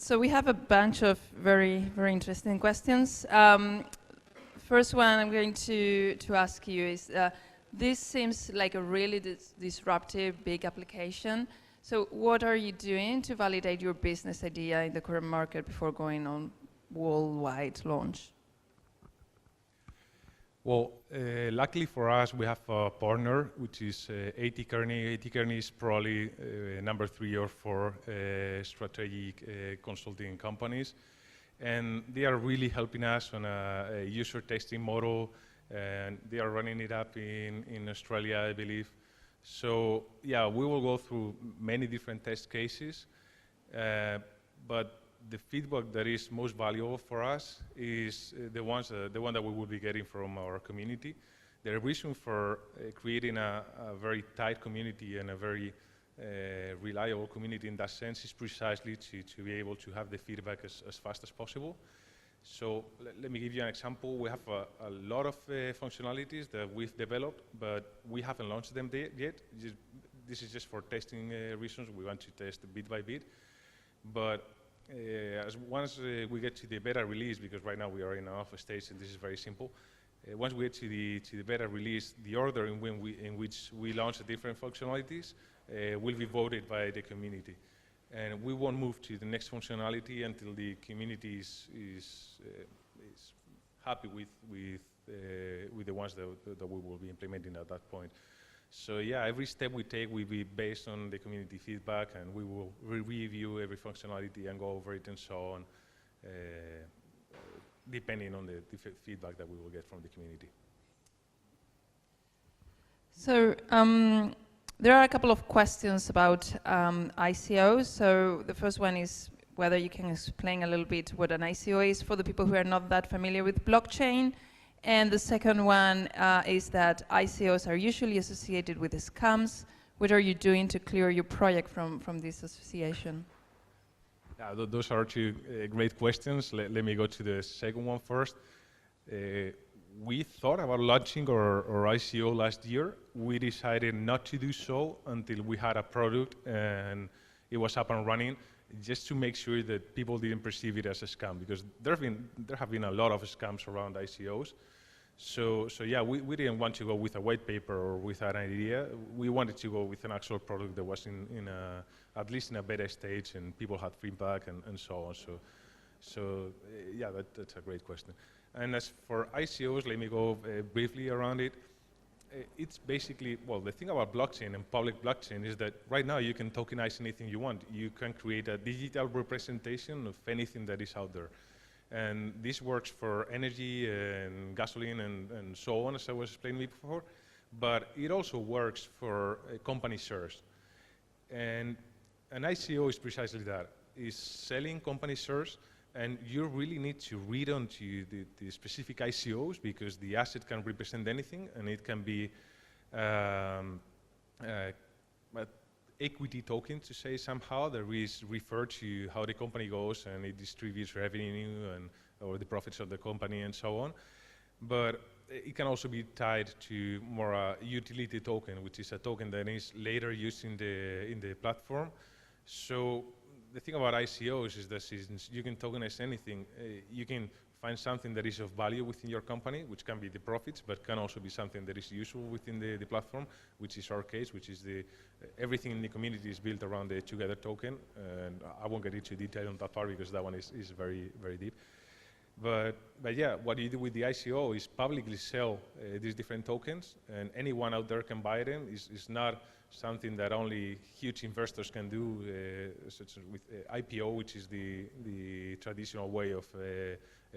So we have a bunch of very, very interesting questions. First one I'm going to ask you is, this seems like a really disruptive, big application. So what are you doing to validate your business idea in the current market before going on worldwide launch? Well, luckily for us, we have a partner, which is A.T. Kearney. A.T. Kearney is probably number 3 or 4 strategic consulting companies. And they are really helping us on a user testing model, and they are running it up in Australia, I believe. So yeah, we will go through many different test cases, but the feedback that is most valuable for us is the one that we will be getting from our community. The reason for creating a very tight community and a very reliable community in that sense is precisely to be able to have the feedback as fast as possible. So let me give you an example. We have a lot of functionalities that we've developed, but we haven't launched them yet. This is just for testing reasons. We want to test bit by bit. But once we get to the beta release, because right now we are in an alpha stage and this is very simple, once we get to the beta release, the order in which we launch the different functionalities will be voted by the community. And we won't move to the next functionality until the community is happy with the ones that we will be implementing at that point. So yeah, every step we take will be based on the community feedback, and we will review every functionality and go over it and so on, depending on the feedback that we will get from the community. So there are a couple of questions about ICOs. So the first one is whether you can explain a little bit what an ICO is for the people who are not that familiar with blockchain. And the second one is that ICOs are usually associated with scams. What are you doing to clear your project from this association? Yeah, those are two great questions. Let me go to the second one first. We thought about launching our ICO last year. We decided not to do so until we had a product and it was up and running, just to make sure that people didn't perceive it as a scam, because there have been a lot of scams around ICOs. So yeah, we didn't want to go with a white paper or with an idea. We wanted to go with an actual product that was at least in a beta stage, and people had feedback and so on. So yeah, that's a great question. And as for ICOs, let me go briefly around it. It's basically, well, the thing about blockchain and public blockchain is that right now you can tokenize anything you want. You can create a digital representation of anything that is out there. And this works for energy and gasoline and so on, as I was explaining before, but it also works for company shares. And an ICO is precisely that, is selling company shares, and you really need to read onto the specific ICOs, because the asset can represent anything, and it can be equity token, to say somehow, that is referred to how the company goes and it distributes revenue or the profits of the company and so on. But it can also be tied to more utility token, which is a token that is later used in the platform. So the thing about ICOs is that since you can tokenize anything, you can find something that is of value within your company, which can be the profits, but can also be something that is useful within the platform, which is our case, which is everything in the community is built around the Together token. And I won't get into detail on that part because that one is very, very deep. But yeah, what you do with the ICO is publicly sell these different tokens, and anyone out there can buy them. It's not something that only huge investors can do, such as with IPO, which is the traditional way of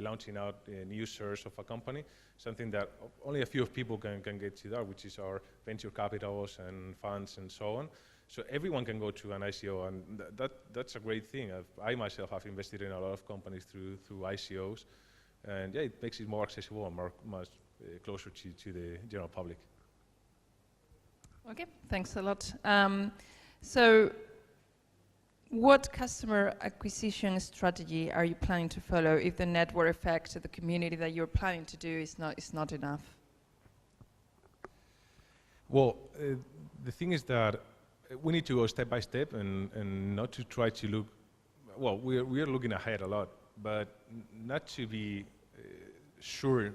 launching out new shares of a company, something that only a few people can get to that, which is our venture capitals and funds and so on. So everyone can go to an ICO, and that's a great thing. I myself have invested in a lot of companies through ICOs, and yeah, it makes it more accessible and much closer to the general public. Okay, thanks a lot. So what customer acquisition strategy are you planning to follow if the network effect of the community that you're planning to do is not enough? Well, the thing is that we need to go step by step and not to try to look. well, we are looking ahead a lot, but not to be sure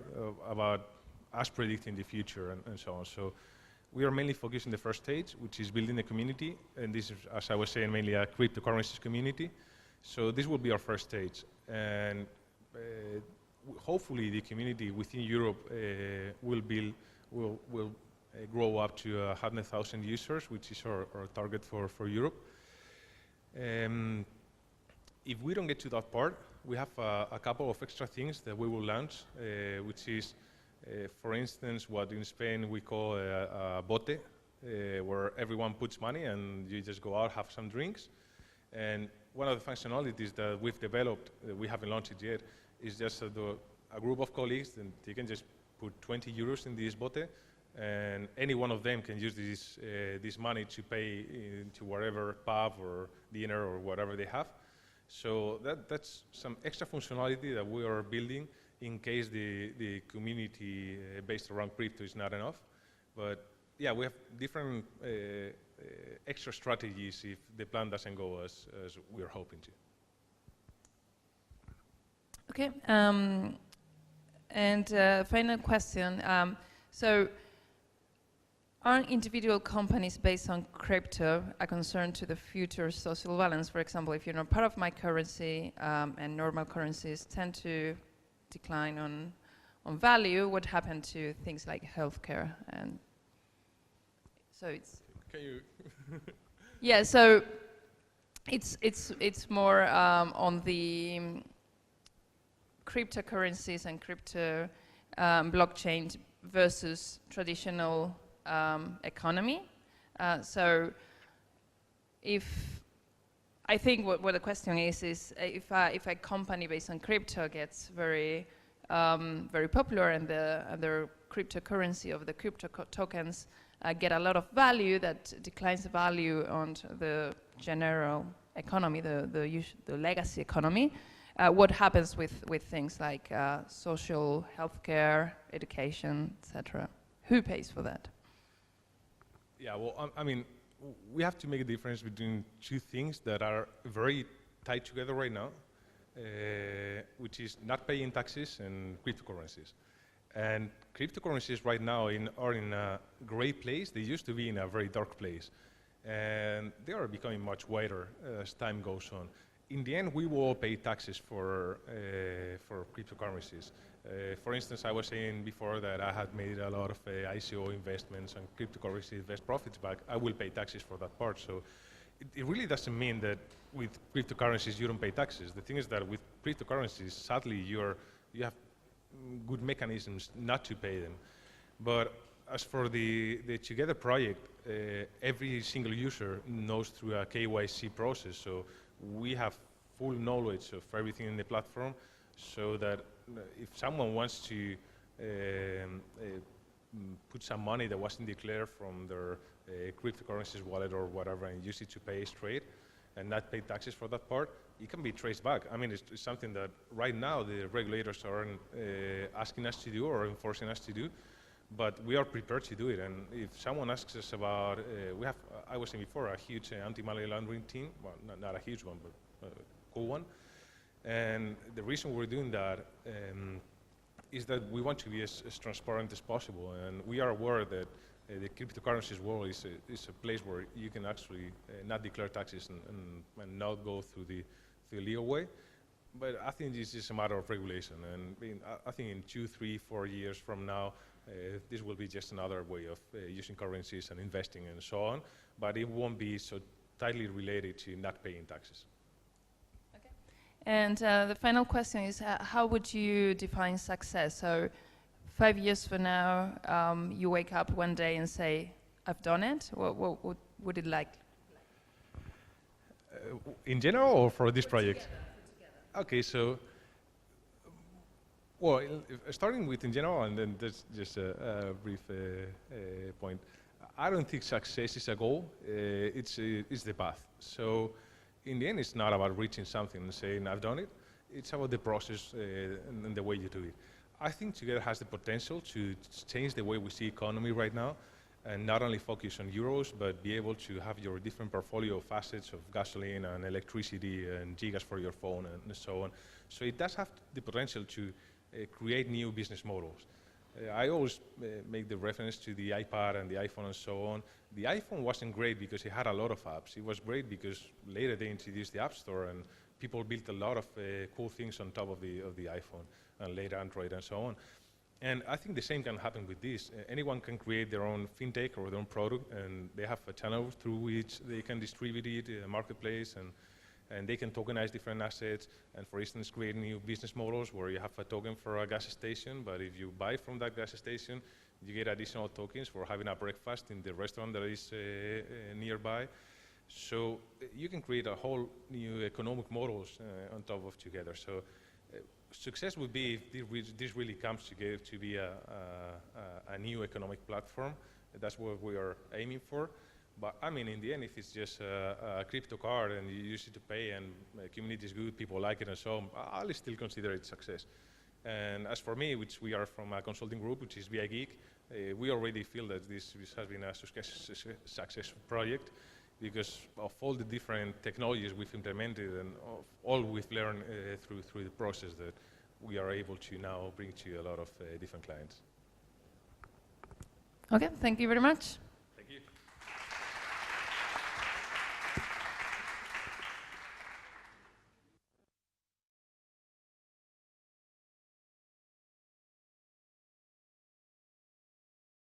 about us predicting the future and so on. So we are mainly focused on the first stage, which is building the community, and this is, as I was saying, mainly a cryptocurrencies community. So this will be our first stage, and hopefully the community within Europe will grow up to 100,000 users, which is our target for Europe. If we don't get to that part, we have a couple of extra things that we will launch, which is, for instance, what in Spain we call a bote, where everyone puts money and you just go out, have some drinks. And one of the functionalities that we've developed, we haven't launched it yet, is just a group of colleagues, and they can just put 20 euros in this bote, and any one of them can use this money to pay into whatever pub or dinner or whatever they have. So that's some extra functionality that we are building in case the community based around crypto is not enough. But yeah, we have different extra strategies if the plan doesn't go as we're hoping to. Okay, and final question. So are individual companies based on crypto a concern to the future social balance? For example, if you're not part of my currency and normal currencies tend to decline on value, what happened to things like healthcare? And so it's. Can you? Yeah, so it's more on the cryptocurrencies and crypto blockchain versus traditional economy. So I think what the question is if a company based on crypto gets very popular and the cryptocurrency of the crypto tokens get a lot of value, that declines the value on the general economy, the legacy economy. What happens with things like social, healthcare, education, etc.? Who pays for that? Yeah, well, I mean, we have to make a difference between two things that are very tied together right now, which is not paying taxes and cryptocurrencies. And cryptocurrencies right now are in a gray place. They used to be in a very dark place. And they are becoming much whiter as time goes on. In the end, we will all pay taxes for cryptocurrencies. For instance, I was saying before that I had made a lot of ICO investments and cryptocurrency invest profits back. I will pay taxes for that part. So it really doesn't mean that with cryptocurrencies you don't pay taxes. The thing is that with cryptocurrencies, sadly, you have good mechanisms not to pay them. But as for the Together project, every single user knows through a KYC process. So we have full knowledge of everything in the platform, so that if someone wants to put some money that wasn't declared from their cryptocurrencies wallet or whatever and use it to pay straight and not pay taxes for that part, it can be traced back. I mean, it's something that right now the regulators aren't asking us to do or enforcing us to do, but we are prepared to do it. And if someone asks us about, we have, I was saying before, a huge anti-money laundering team. Well, not a huge one, but a cool one. And the reason we're doing that is that we want to be as transparent as possible. And we are aware that the cryptocurrencies world is a place where you can actually not declare taxes and not go through the legal way. But I think this is a matter of regulation. And I think in 2, 3, 4 years from now, this will be just another way of using currencies and investing and so on. But it won't be so tightly related to not paying taxes. Okay. And the final question is, how would you define success? So 5 years from now, you wake up one day and say, I've done it. What would it like? In general or for this project? Together. Okay, so, well, starting with in general, and then that's just a brief point. I don't think success is a goal. It's the path. So in the end, it's not about reaching something and saying, I've done it. It's about the process and the way you do it. I think Together has the potential to change the way we see economy right now. and not only focus on euros, but be able to have your different portfolio of assets of gasoline and electricity and gigas for your phone and so on. So it does have the potential to create new business models. I always make the reference to the iPad and the iPhone and so on. The iPhone wasn't great because it had a lot of apps. It was great because later they introduced the App Store and people built a lot of cool things on top of the iPhone and later Android and so on. And I think the same can happen with this. Anyone can create their own fintech or their own product, and they have a channel through which they can distribute it in a marketplace, and they can tokenize different assets, and for instance, create new business models where you have a token for a gas station, but if you buy from that gas station, you get additional tokens for having a breakfast in the restaurant that is nearby. So you can create a whole new economic models on top of together. So success would be if this really comes together to be a new economic platform. That's what we are aiming for. But I mean, in the end, if it's just a crypto card and you use it to pay and the community is good, people like it and so on, I'll still consider it success. And as for me, which we are from a consulting group, which is VI Geek, we already feel that this has been a successful project because of all the different technologies we've implemented and of all we've learned through the process that we are able to now bring to a lot of different clients. Okay, thank you very much.